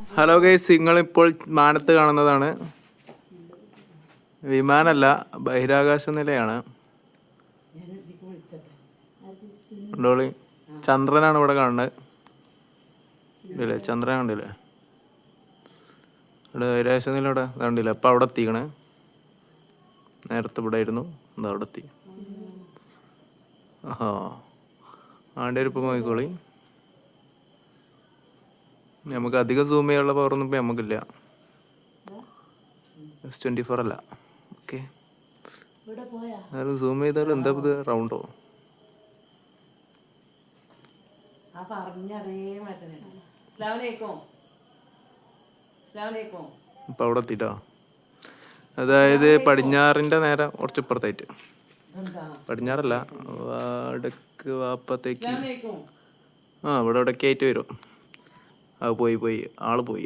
Hello guys, നിങ്ങളിപ്പോൾ മാനത്ത് കാണുന്നതാണ് വിമാനല്ല, ബഹിരാകാശ നിലയാണ്. കണ്ടോളി, ചന്ദ്രനാണ് ഇവിടെ കാണുന്നത്. ഇല്ലേ, ചന്ദ്രൻ കണ്ടില്ലേ? ഇവിടെ ബഹിരാകാശ നില ഇവിടെ കണ്ടില്ല. അപ്പം അവിടെ എത്തിക്കണേ. നേരത്തെ ഇവിടെ ആയിരുന്നു, എന്താ അവിടെ എത്തി. ആഹാ, ആൻ്റെ ഇപ്പം നോക്കിക്കോളി. നമുക്ക് അധികം സൂം ചെയ്യാനുള്ള പവറൊന്നും ഇപ്പം നമുക്കില്ല. S24 അല്ല. ഓക്കെ, സൂം ചെയ്താലും എന്താ ഇത് റൗണ്ടോ? ഇപ്പം അവിടെ എത്തിട്ടോ. അതായത് പടിഞ്ഞാറിൻ്റെ നേരെ കുറച്ച് ഇപ്പുറത്തായിട്ട്. പടിഞ്ഞാറല്ല, വടക്ക് വാപ്പത്തേക്ക്. ഇവിടെ ഇവിടേക്ക് ആയിട്ട് വരും. അത് പോയി ആള് പോയി.